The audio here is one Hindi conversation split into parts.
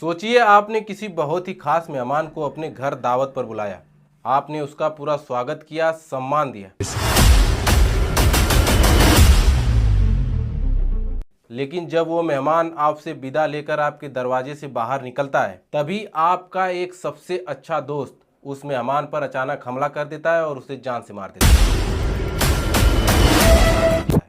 सोचिए आपने किसी बहुत ही खास मेहमान को अपने घर दावत पर बुलाया। आपने उसका पूरा स्वागत किया, सम्मान दिया। लेकिन जब वो मेहमान आपसे विदा लेकर आपके दरवाजे से बाहर निकलता है, तभी आपका एक सबसे अच्छा दोस्त उस मेहमान पर अचानक हमला कर देता है और उसे जान से मार देता है।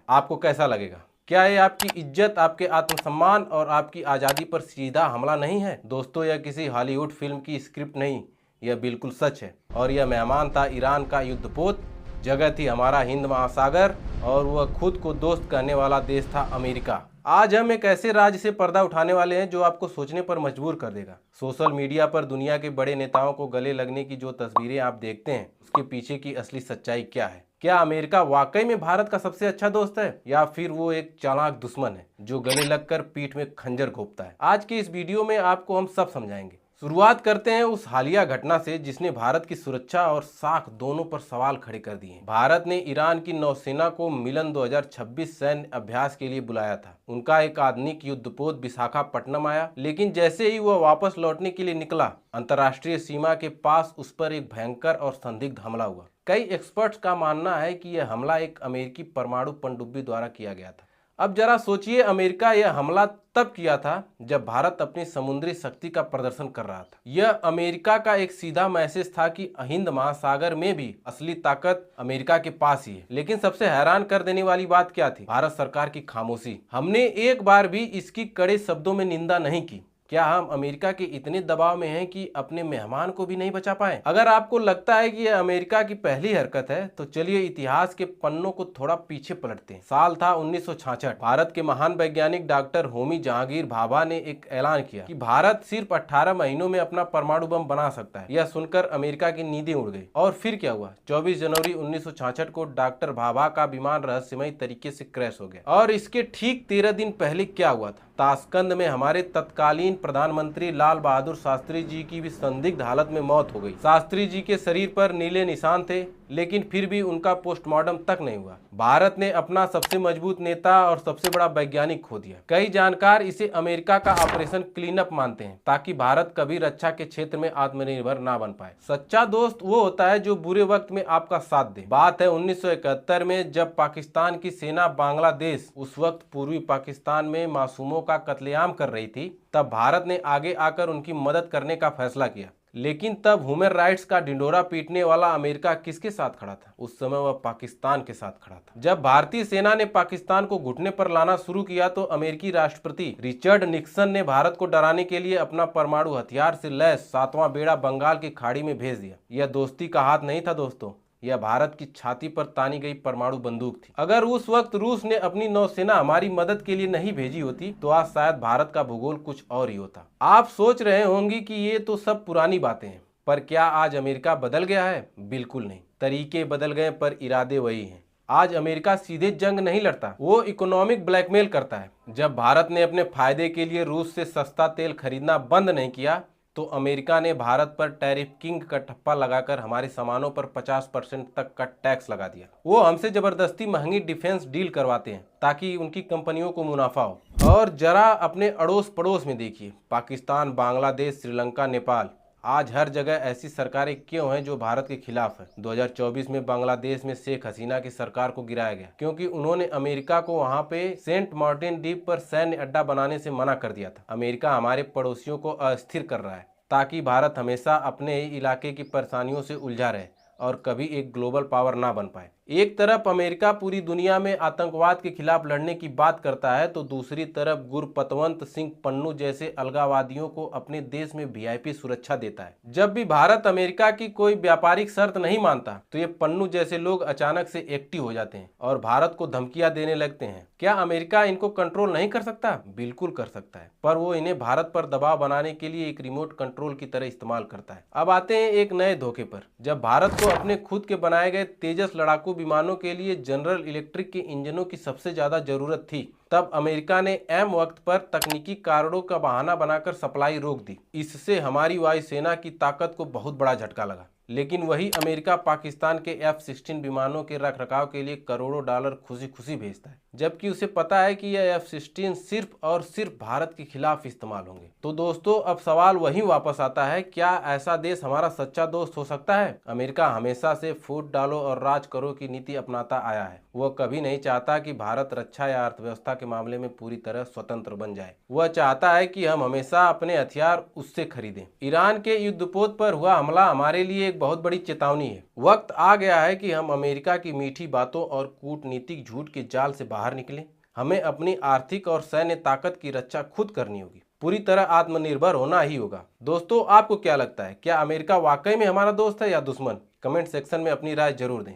आपको कैसा लगेगा? क्या ये आपकी इज्जत, आपके आत्मसम्मान और आपकी आज़ादी पर सीधा हमला नहीं है? दोस्तों, यह किसी हॉलीवुड फिल्म की स्क्रिप्ट नहीं, यह बिल्कुल सच है। और यह मेहमान था ईरान का युद्धपोत, जगह थी हमारा हिंद महासागर, और वह खुद को दोस्त कहने वाला देश था अमेरिका। आज हम एक ऐसे राज्य से पर्दा उठाने वाले हैं जो आपको सोचने पर मजबूर कर देगा। सोशल मीडिया पर दुनिया के बड़े नेताओं को गले लगने की जो तस्वीरें आप देखते हैं, उसके पीछे की असली सच्चाई क्या है? क्या अमेरिका वाकई में भारत का सबसे अच्छा दोस्त है, या फिर वो एक चालाक दुश्मन है जो गले लगकर पीठ में खंजर घोंपता है? आज के इस वीडियो में आपको हम सब समझाएंगे। शुरुआत करते हैं उस हालिया घटना से जिसने भारत की सुरक्षा और साख दोनों पर सवाल खड़े कर दिए। भारत ने ईरान की नौसेना को मिलन 2026 सैन्य अभ्यास के लिए बुलाया था। उनका एक आधुनिक युद्धपोत विशाखापट्टनम आया, लेकिन जैसे ही वह वापस लौटने के लिए निकला, अंतर्राष्ट्रीय सीमा के पास उस पर एक भयंकर और संदिग्ध हमला हुआ। कई एक्सपर्ट्स का मानना है कि यह हमला एक अमेरिकी परमाणु पनडुब्बी द्वारा किया गया था। अब जरा सोचिए, अमेरिका यह हमला तब किया था जब भारत अपनी समुद्री शक्ति का प्रदर्शन कर रहा था। यह अमेरिका का एक सीधा मैसेज था कि हिंद महासागर में भी असली ताकत अमेरिका के पास ही है। लेकिन सबसे हैरान कर देने वाली बात क्या थी? भारत सरकार की खामोशी। हमने एक बार भी इसकी कड़े शब्दों में निंदा नहीं की। क्या हम अमेरिका के इतने दबाव में हैं कि अपने मेहमान को भी नहीं बचा पाए? अगर आपको लगता है कि यह अमेरिका की पहली हरकत है, तो चलिए इतिहास के पन्नों को थोड़ा पीछे पलटते हैं। साल था 1966। भारत के महान वैज्ञानिक डॉक्टर होमी जहांगीर भाभा ने एक ऐलान किया कि भारत सिर्फ 18 महीनों में अपना परमाणु बम बना सकता है। यह सुनकर अमेरिका की नींदें उड़ गई। और फिर क्या हुआ? 24 जनवरी 1966 को डॉक्टर भाभा का विमान रहस्यमय तरीके से क्रैश हो गया। और इसके ठीक 13 दिन पहले क्या हुआ था? ताशकंद में हमारे तत्कालीन प्रधानमंत्री लाल बहादुर शास्त्री जी की भी संदिग्ध हालत में मौत हो गई। शास्त्री जी के शरीर पर नीले निशान थे, लेकिन फिर भी उनका पोस्टमार्टम तक नहीं हुआ। भारत ने अपना सबसे मजबूत नेता और सबसे बड़ा वैज्ञानिक खो दिया। कई जानकार इसे अमेरिका का ऑपरेशन क्लीन अप मानते हैं, ताकि भारत कभी रक्षा के क्षेत्र में आत्मनिर्भर ना बन पाए। सच्चा दोस्त वो होता है जो बुरे वक्त में आपका साथ दे। बात है 1971 में, जब पाकिस्तान की सेना बांग्लादेश, उस वक्त पूर्वी पाकिस्तान में मासूमों का कत्लेआम कर रही थी, तब भारत ने आगे आकर उनकी मदद करने का फैसला किया। लेकिन तब ह्यूमन राइट्स का ढिंडोरा पीटने वाला अमेरिका किसके साथ खड़ा था? उस समय वह पाकिस्तान के साथ खड़ा था। जब भारतीय सेना ने पाकिस्तान को घुटने पर लाना शुरू किया, तो अमेरिकी राष्ट्रपति रिचर्ड निक्सन ने भारत को डराने के लिए अपना परमाणु हथियार से लैस 7वां बेड़ा बंगाल की खाड़ी में भेज दिया। यह दोस्ती का हाथ नहीं था दोस्तों, यह भारत की छाती पर तानी गई परमाणु बंदूक थी। अगर उस वक्त रूस ने अपनी नौसेना हमारी मदद के लिए नहीं भेजी होती, तो आज शायद भारत का भूगोल कुछ और ही होता। आप सोच रहे होंगे कि ये तो सब पुरानी बातें हैं, पर क्या आज अमेरिका बदल गया है? बिल्कुल नहीं। तरीके बदल गए, पर इरादे वही हैं। आज अमेरिका सीधे जंग नहीं लड़ता, वो इकोनॉमिक ब्लैकमेल करता है। जब भारत ने अपने फायदे के लिए रूस से सस्ता तेल खरीदना बंद नहीं किया, तो अमेरिका ने भारत पर टैरिफ किंग का ठप्पा लगाकर हमारे सामानों पर 50% तक का टैक्स लगा दिया। वो हमसे जबरदस्ती महंगी डिफेंस डील करवाते हैं ताकि उनकी कंपनियों को मुनाफा हो। और जरा अपने अड़ोस पड़ोस में देखिए, पाकिस्तान, बांग्लादेश, श्रीलंका, नेपाल, आज हर जगह ऐसी सरकारें क्यों हैं जो भारत के खिलाफ है? 2024 में बांग्लादेश में शेख हसीना की सरकार को गिराया गया क्योंकि उन्होंने अमेरिका को वहां पे सेंट मार्टिन द्वीप पर सैन्य अड्डा बनाने से मना कर दिया था। अमेरिका हमारे पड़ोसियों को अस्थिर कर रहा है ताकि भारत हमेशा अपने ही इलाके की परेशानियों से उलझा रहे और कभी एक ग्लोबल पावर ना बन पाए। एक तरफ अमेरिका पूरी दुनिया में आतंकवाद के खिलाफ लड़ने की बात करता है, तो दूसरी तरफ गुरपतवंत सिंह पन्नू जैसे अलगाववादियों को अपने देश में वीआईपी सुरक्षा देता है। जब भी भारत अमेरिका की कोई व्यापारिक शर्त नहीं मानता, तो ये पन्नू जैसे लोग अचानक से एक्टिव हो जाते हैं और भारत को धमकियां देने लगते हैं। क्या अमेरिका इनको कंट्रोल नहीं कर सकता? बिल्कुल कर सकता है, पर वो इन्हें भारत पर दबाव बनाने के लिए एक रिमोट कंट्रोल की तरह इस्तेमाल करता है। अब आते हैं एक नए धोखे पर। जब भारत को अपने खुद के बनाए गए तेजस लड़ाकू विमानों के लिए जनरल इलेक्ट्रिक के इंजनों की सबसे ज्यादा जरूरत थी, तब अमेरिका ने ऐन वक्त पर तकनीकी कारणों का बहाना बनाकर सप्लाई रोक दी। इससे हमारी वायुसेना की ताकत को बहुत बड़ा झटका लगा। लेकिन वही अमेरिका पाकिस्तान के F-16 विमानों के रखरखाव के लिए करोड़ों डॉलर खुशी खुशी भेजता है, जबकि उसे पता है कि यह F-16 सिर्फ और सिर्फ भारत के खिलाफ इस्तेमाल होंगे। तो दोस्तों, अब सवाल वहीं वापस आता है, क्या ऐसा देश हमारा सच्चा दोस्त हो सकता है? अमेरिका हमेशा से फूट डालो और राज करो की नीति अपनाता आया है। वह कभी नहीं चाहता कि भारत रक्षा या अर्थव्यवस्था के मामले में पूरी तरह स्वतंत्र बन जाए। वह चाहता है कि हम हमेशा अपने हथियार उससे खरीदें। ईरान के युद्धपोत पर हुआ हमला हमारे लिए एक बहुत बड़ी चेतावनी है। वक्त आ गया है कि हम अमेरिका की मीठी बातों और कूटनीतिक झूठ के जाल से बाहर निकलें। हमें अपनी आर्थिक और सैन्य ताकत की रक्षा खुद करनी होगी। पूरी तरह आत्मनिर्भर होना ही होगा। दोस्तों, आपको क्या लगता है, क्या अमेरिका वाकई में हमारा दोस्त है या दुश्मन? कमेंट सेक्शन में अपनी राय जरूर दें।